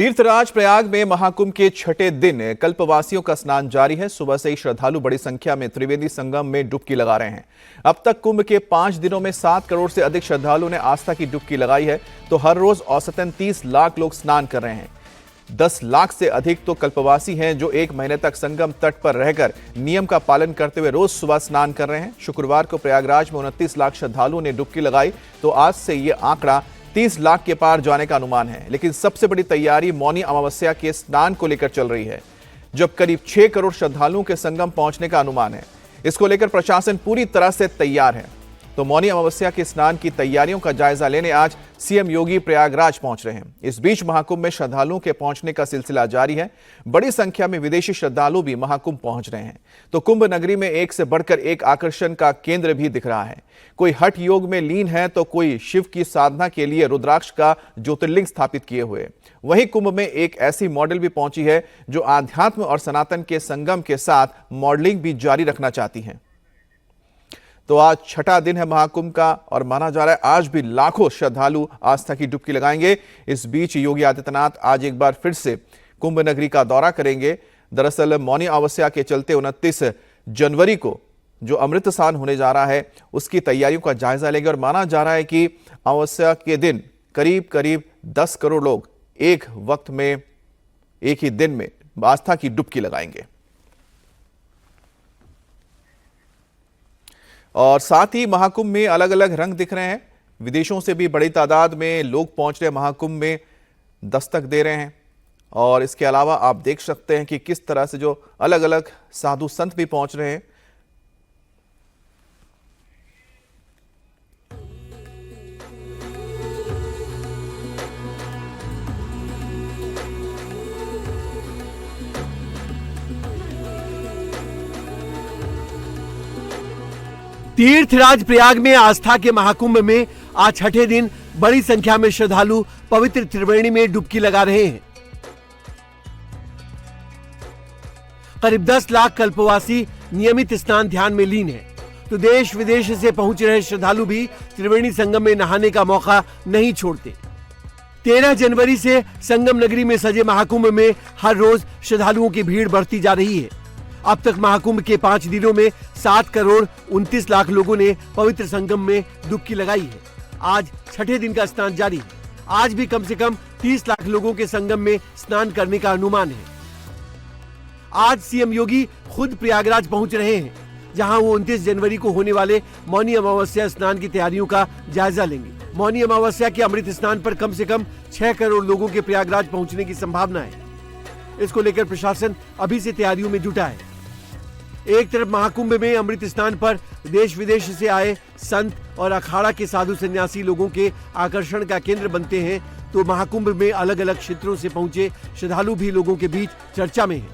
तीर्थराज प्रयाग में महाकुंभ के छठे दिन कल्पवासियों का स्नान जारी है। सुबह से ही श्रद्धालु बड़ी संख्या में त्रिवेणी संगम में डुबकी लगा रहे हैं। अब तक कुंभ के 5 दिनों में 7 करोड़ से अधिक श्रद्धालुओं ने आस्था की डुबकी लगाई है, तो हर रोज औसतन 30 लाख लोग स्नान कर रहे हैं। 10 लाख से अधिक तो कल्पवासी हैं जो 1 महीने तक संगम तट पर रहकर नियम का पालन करते हुए रोज सुबह स्नान कर रहे हैं। शुक्रवार को प्रयागराज में 29 लाख श्रद्धालुओं ने डुबकी लगाई, तो आज से ये आंकड़ा 30 लाख के पार जाने का अनुमान है। लेकिन सबसे बड़ी तैयारी मौनी अमावस्या के स्नान को लेकर चल रही है, जब करीब 6 करोड़ श्रद्धालुओं के संगम पहुंचने का अनुमान है। इसको लेकर प्रशासन पूरी तरह से तैयार है। तो मौनी अमावस्या के स्नान की तैयारियों का जायजा लेने आज सीएम योगी प्रयागराज पहुंच रहे हैं। इस बीच महाकुंभ में श्रद्धालुओं के पहुंचने का सिलसिला जारी है। बड़ी संख्या में विदेशी श्रद्धालु भी महाकुंभ पहुंच रहे हैं। तो कुंभ नगरी में एक से बढ़कर एक आकर्षण का केंद्र भी दिख रहा है। कोई हठ योग में लीन है, तो कोई शिव की साधना के लिए रुद्राक्ष का ज्योतिर्लिंग स्थापित किए हुए। वहीं कुंभ में एक ऐसी मॉडल भी पहुंची है जो आध्यात्म और सनातन के संगम के साथ मॉडलिंग भी जारी रखना चाहती है। तो आज छठा दिन है महाकुंभ का और माना जा रहा है आज भी लाखों श्रद्धालु आस्था की डुबकी लगाएंगे। इस बीच योगी आदित्यनाथ आज एक बार फिर से कुंभ नगरी का दौरा करेंगे। दरअसल मौनी अमावस्या के चलते 29 जनवरी को जो अमृत स्नान होने जा रहा है, उसकी तैयारियों का जायजा लेंगे और माना जा रहा है कि अमावस्या के दिन करीब 10 करोड़ लोग एक वक्त में, एक ही दिन में आस्था की डुबकी लगाएंगे। और साथ ही महाकुंभ में अलग अलग रंग दिख रहे हैं। विदेशों से भी बड़ी तादाद में लोग पहुंच रहे महाकुंभ में दस्तक दे रहे हैं। और इसके अलावा आप देख सकते हैं कि किस तरह से जो अलग अलग साधु संत भी पहुंच रहे हैं। तीर्थराज प्रयाग में आस्था के महाकुंभ में आज छठे दिन बड़ी संख्या में श्रद्धालु पवित्र त्रिवेणी में डुबकी लगा रहे हैं। करीब 10 लाख कल्पवासी नियमित स्नान ध्यान में लीन हैं, तो देश विदेश से पहुंच रहे श्रद्धालु भी त्रिवेणी संगम में नहाने का मौका नहीं छोड़ते। 13 जनवरी से संगम नगरी में सजे महाकुंभ में हर रोज श्रद्धालुओं की भीड़ बढ़ती जा रही है। अब तक महाकुंभ के 5 दिनों में 7 करोड़ 29 लाख लोगों ने पवित्र संगम में डुबकी लगाई है। आज छठे दिन का स्नान जारी है। आज भी कम से कम 30 लाख लोगों के संगम में स्नान करने का अनुमान है। आज सीएम योगी खुद प्रयागराज पहुंच रहे हैं, जहां वो 29 जनवरी को होने वाले मौनी अमावस्या स्नान की तैयारियों का जायजा लेंगे। मौनी अमावस्या के अमृत स्नान पर कम से कम 6 करोड़ लोगों के प्रयागराज पहुंचने की संभावना है। इसको लेकर प्रशासन अभी से तैयारियों में जुटा है। एक तरफ महाकुंभ में अमृत स्नान पर देश विदेश से आए संत और अखाड़ा के साधु सन्यासी लोगों के आकर्षण का केंद्र बनते हैं, तो महाकुंभ में अलग अलग क्षेत्रों से पहुंचे श्रद्धालु भी लोगों के बीच चर्चा में हैं।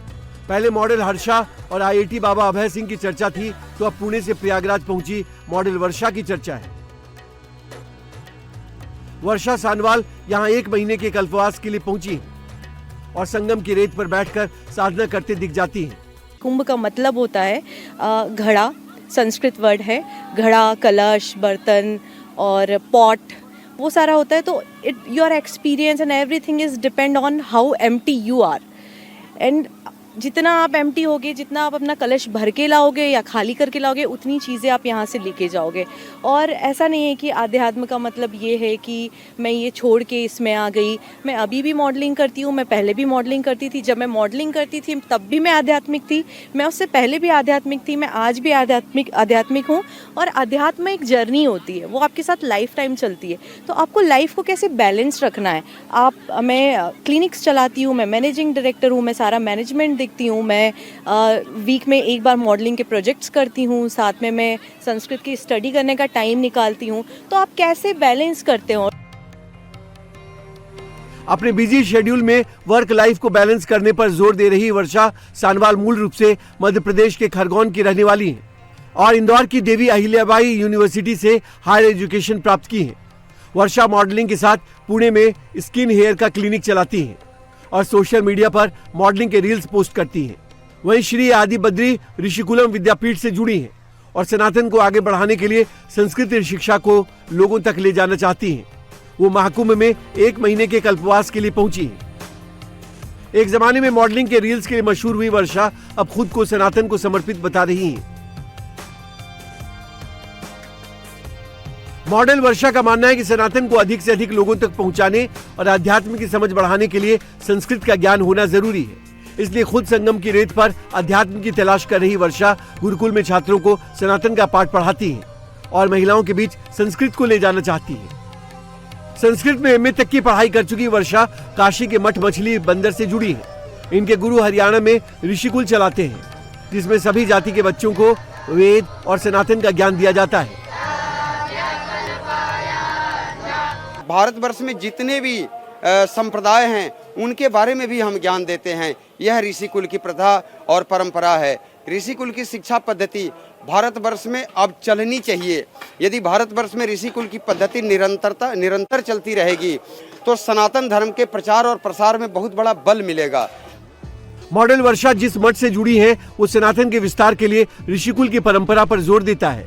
पहले मॉडल हर्षा और IIT बाबा अभय सिंह की चर्चा थी, तो अब पुणे से प्रयागराज पहुंची मॉडल वर्षा की चर्चा है। वर्षा सानवाल यहाँ 1 महीने के कल्पवास के लिए पहुंची है और संगम की रेत पर बैठकर साधना करते दिख जाती है। कुंभ का मतलब होता है घड़ा, संस्कृत वर्ड है। घड़ा, कलश, बर्तन और पॉट, वो सारा होता है। तो your experience and everything is depend on how empty you are. And जितना आप एम्प्टी होगे, जितना आप अपना कलश भर के लाओगे या खाली करके लाओगे, उतनी चीज़ें आप यहाँ से लेके जाओगे। और ऐसा नहीं है कि आध्यात्म का मतलब ये है कि मैं ये छोड़ के इसमें आ गई। मैं अभी भी मॉडलिंग करती हूँ, मैं पहले भी मॉडलिंग करती थी। जब मैं मॉडलिंग करती थी तब भी मैं आध्यात्मिक थी, मैं उससे पहले भी आध्यात्मिक थी, मैं आज भी आध्यात्मिक हूँ। और आध्यात्म एक जर्नी होती है, वो आपके साथ लाइफ टाइम चलती है। तो आपको लाइफ को कैसे बैलेंस रखना है। मैं क्लिनिक्स चलाती हूँ, मैं मैनेजिंग डायरेक्टर हूँ, मैं सारा मैनेजमेंट देखती हूँ, मैं वीक में एक बार मॉडलिंग के प्रोजेक्ट्स करती हूँ, साथ में मैं संस्कृत की स्टडी करने का टाइम निकालती हूँ। तो आप कैसे बैलेंस करते हो। अपने बिजी शेड्यूल में वर्क लाइफ को बैलेंस करने पर जोर दे रही वर्षा सानवाल मूल रूप से मध्य प्रदेश के खरगोन की रहने वाली हैं और इंदौर की देवी अहिल्याबाई यूनिवर्सिटी से हायर एजुकेशन प्राप्त की है। वर्षा मॉडलिंग के साथ पुणे में स्किन हेयर का क्लिनिक चलाती हैं और सोशल मीडिया पर मॉडलिंग के रील्स पोस्ट करती हैं। वहीं श्री आदि बद्री ऋषिकुलम विद्यापीठ से जुड़ी हैं और सनातन को आगे बढ़ाने के लिए संस्कृत शिक्षा को लोगों तक ले जाना चाहती हैं। वो महाकुंभ में 1 महीने के कल्पवास के लिए पहुंची हैं। एक जमाने में मॉडलिंग के रील्स के लिए मशहूर हुई वर्षा अब खुद को सनातन को समर्पित बता रही हैं। मॉडल वर्षा का मानना है कि सनातन को अधिक से अधिक लोगों तक पहुंचाने और आध्यात्म की समझ बढ़ाने के लिए संस्कृत का ज्ञान होना जरूरी है। इसलिए खुद संगम की रेत पर अध्यात्म की तलाश कर रही वर्षा गुरुकुल में छात्रों को सनातन का पाठ पढ़ाती है और महिलाओं के बीच संस्कृत को ले जाना चाहती है। संस्कृत में एमए तक की पढ़ाई कर चुकी वर्षा काशी के मठ मछली बंदर से जुड़ी है। इनके गुरु हरियाणा में ऋषिकुल चलाते हैं, जिसमें सभी जाति के बच्चों को वेद और सनातन का ज्ञान दिया जाता है। भारतवर्ष में जितने भी संप्रदाय हैं उनके बारे में भी हम ज्ञान देते हैं। यह ऋषिकुल की प्रथा और परंपरा है। ऋषिकुल की शिक्षा पद्धति भारतवर्ष में अब चलनी चाहिए। यदि भारतवर्ष में ऋषिकुल की पद्धति निरंतर चलती रहेगी तो सनातन धर्म के प्रचार और प्रसार में बहुत बड़ा बल मिलेगा। मॉडल वर्षा जिस मठ से जुड़ी है वो सनातन के विस्तार के लिए ऋषिकुल की परंपरा पर जोर देता है।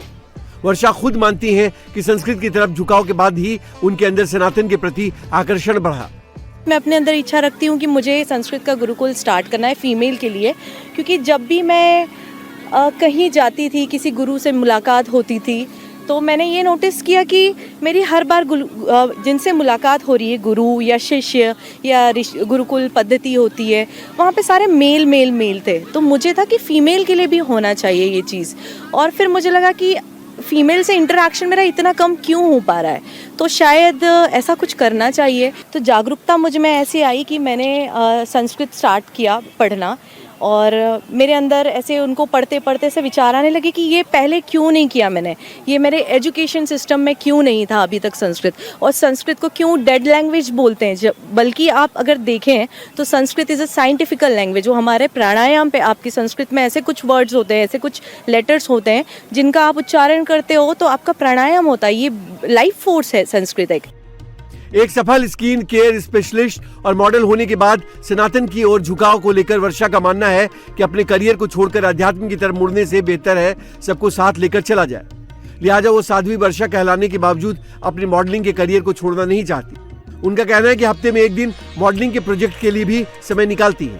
वर्षा खुद मानती हैं कि संस्कृत की तरफ झुकाव के बाद ही उनके अंदर सनातन के प्रति आकर्षण बढ़ा। मैं अपने अंदर इच्छा रखती हूँ कि मुझे संस्कृत का गुरुकुल स्टार्ट करना है फीमेल के लिए, क्योंकि जब भी मैं कहीं जाती थी, किसी गुरु से मुलाकात होती थी, तो मैंने ये नोटिस किया कि मेरी हर बार जिनसे मुलाकात हो रही है, गुरु या शिष्य या गुरुकुल पद्धति होती है, वहाँ पे सारे मेल थे। तो मुझे था कि फ़ीमेल के लिए भी होना चाहिए ये चीज़। और फिर मुझे लगा कि फीमेल से इंटरेक्शन मेरा इतना कम क्यों हो पा रहा है, तो शायद ऐसा कुछ करना चाहिए। तो जागरूकता मुझ में ऐसे आई कि मैंने संस्कृत स्टार्ट किया पढ़ना, और मेरे अंदर ऐसे उनको पढ़ते पढ़ते से विचार आने लगे कि ये पहले क्यों नहीं किया मैंने, ये मेरे एजुकेशन सिस्टम में क्यों नहीं था अभी तक संस्कृत, और संस्कृत को क्यों डेड लैंग्वेज बोलते हैं। बल्कि आप अगर देखें तो Sanskrit is a scientifical language. वो हमारे प्राणायाम पे आपकी संस्कृत में ऐसे कुछ वर्ड्स होते हैं, ऐसे कुछ लेटर्स होते हैं जिनका आप उच्चारण करते हो तो आपका प्राणायाम होता है। ये लाइफ फोर्स है संस्कृत। एक सफल स्किन केयर स्पेशलिस्ट और मॉडल होने के बाद सनातन की ओर झुकाव को लेकर वर्षा का मानना है कि अपने करियर को छोड़कर अध्यात्म की तरफ मुड़ने से बेहतर है सबको साथ लेकर चला जाए। लिहाजा वो साध्वी वर्षा कहलाने के बावजूद अपने मॉडलिंग के करियर को छोड़ना नहीं चाहती। उनका कहना है कि हफ्ते में एक दिन मॉडलिंग के प्रोजेक्ट के लिए भी समय निकालती है।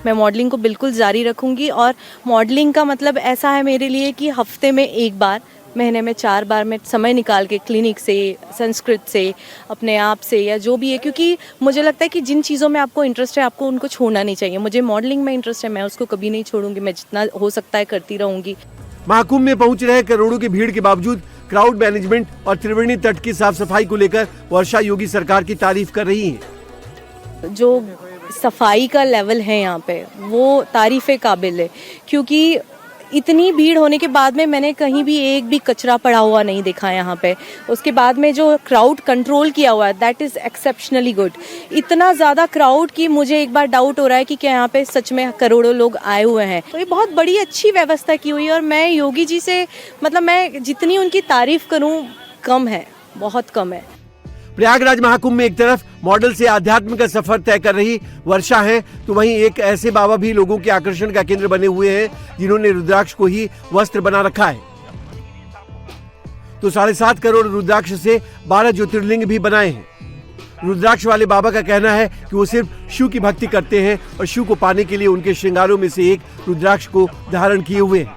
मैं मॉडलिंग को बिल्कुल जारी रखूंगी, और मॉडलिंग का मतलब ऐसा है मेरे लिए कि हफ्ते में एक बार, महीने में 4 बार मैं समय निकाल के क्लिनिक से, संस्कृत से, अपने आप से, या जो भी है, क्योंकि मुझे लगता है कि जिन चीज़ों में आपको इंटरेस्ट है आपको उनको छोड़ना नहीं चाहिए। मुझे मॉडलिंग में इंटरेस्ट है, मैं उसको कभी नहीं छोड़ूंगी, मैं जितना हो सकता है करती रहूंगी। महाकुंभ में पहुंच रहे करोड़ों की भीड़ के बावजूद क्राउड मैनेजमेंट और त्रिवेणी तट की साफ सफाई को लेकर वर्षा योगी सरकार की तारीफ कर रही है। जो सफाई का लेवल है यहाँ पे वो तारीफ़े काबिल है, क्योंकि इतनी भीड़ होने के बाद में मैंने कहीं भी एक भी कचरा पड़ा हुआ नहीं देखा यहाँ पे। उसके बाद में जो क्राउड कंट्रोल किया हुआ है दैट इज़ एक्सेप्शनली गुड। इतना ज़्यादा क्राउड कि मुझे एक बार डाउट हो रहा है कि क्या यहाँ पे सच में करोड़ों लोग आए हुए हैं। तो ये बहुत बड़ी अच्छी व्यवस्था की हुई है, और मैं योगी जी से मतलब मैं जितनी उनकी तारीफ करूँ कम है, बहुत कम है। प्रयागराज महाकुंभ में एक तरफ मॉडल से आध्यात्म का सफर तय कर रही वर्षा है, तो वहीं एक ऐसे बाबा भी लोगों के आकर्षण का केंद्र बने हुए हैं जिन्होंने रुद्राक्ष को ही वस्त्र बना रखा है। तो 7.5 करोड़ रुद्राक्ष से 12 ज्योतिर्लिंग भी बनाए हैं। रुद्राक्ष वाले बाबा का कहना है कि वो सिर्फ शिव की भक्ति करते हैं और शिव को पाने के लिए उनके श्रृंगारों में से एक रुद्राक्ष को धारण किए हुए हैं।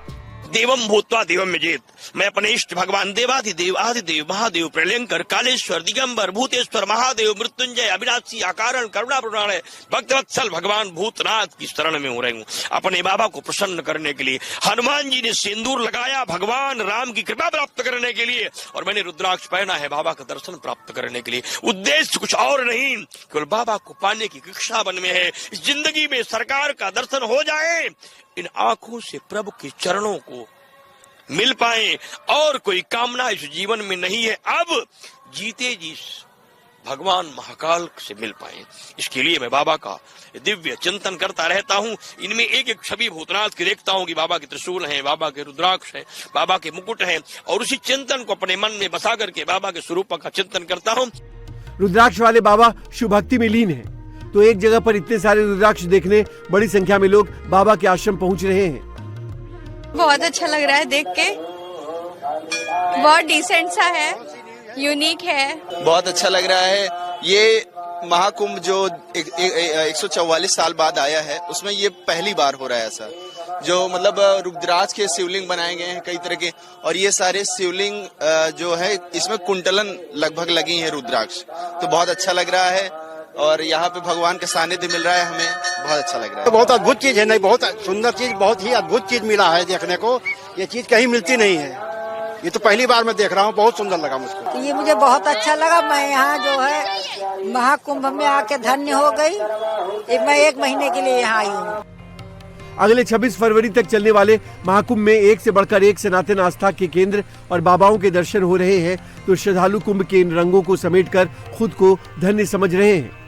देवम भूत्वा देवम में जेत, मैं अपने इष्ट भगवान देवाधिदेव आदिदेव महादेव प्रलयंकर कालेश्वर दिगंबर भूतेश्वर महादेव मृत्युंजय अविनाशी अकारण करुणा पुराण भक्तवत्सल भगवान भूतनाथ की शरण में हो रही हूँ। अपने बाबा को प्रसन्न करने के लिए हनुमान जी ने सिंदूर लगाया भगवान राम की कृपा प्राप्त करने के लिए, और मैंने रुद्राक्ष पहना है बाबा का दर्शन प्राप्त करने के लिए। उद्देश्य कुछ और नहीं, केवल बाबा को पाने की इच्छा मन में है। इस जिंदगी में सरकार का दर्शन हो जाए, इन आंखों से प्रभु के चरणों को मिल पाए, और कोई कामना इस जीवन में नहीं है। अब जीते जी भगवान महाकाल से मिल पाए, इसके लिए मैं बाबा का दिव्य चिंतन करता रहता हूँ। इनमें एक एक छवि भूतनाथ की देखता हूँ कि बाबा के त्रिशूल हैं, बाबा के रुद्राक्ष हैं, बाबा के मुकुट हैं, और उसी चिंतन को अपने मन में बसा करके बाबा के स्वरूप का चिंतन करता हूँ। रुद्राक्ष वाले बाबा शिव भक्ति में लीन है, तो एक जगह पर इतने सारे रुद्राक्ष देखने बड़ी संख्या में लोग बाबा के आश्रम पहुंच रहे हैं। बहुत अच्छा लग रहा है देख के, बहुत डिसेंट सा है, यूनिक है। बहुत अच्छा लग रहा है, ये महाकुंभ जो 144 साल बाद आया है, उसमें ये पहली बार हो रहा है ऐसा, जो मतलब रुद्राक्ष के शिवलिंग बनाए गए हैं कई तरह के, और ये सारे शिवलिंग जो है इसमें कुंटलन लगभग लगी है रुद्राक्ष, तो बहुत अच्छा लग रहा है। और यहाँ पे भगवान का सानिध्य मिल रहा है, हमें बहुत अच्छा लग रहा है। बहुत अद्भुत चीज है, नहीं बहुत सुंदर चीज, बहुत ही अद्भुत चीज मिला है देखने को, ये चीज कहीं मिलती नहीं है, ये तो पहली बार मैं देख रहा हूँ, बहुत सुंदर लगा मुझको। ये मुझे बहुत अच्छा लगा, मैं यहाँ जो है महाकुंभ में आके धन्य हो गई, मैं 1 महीने के लिए यहाँ आई हूँ। अगले 26 फरवरी तक चलने वाले महाकुंभ में एक से बढ़कर एक सनातन आस्था के केंद्र और बाबाओं के दर्शन हो रहे हैं, तो श्रद्धालु कुंभ के इन रंगों को समेटकर खुद को धन्य समझ रहे हैं।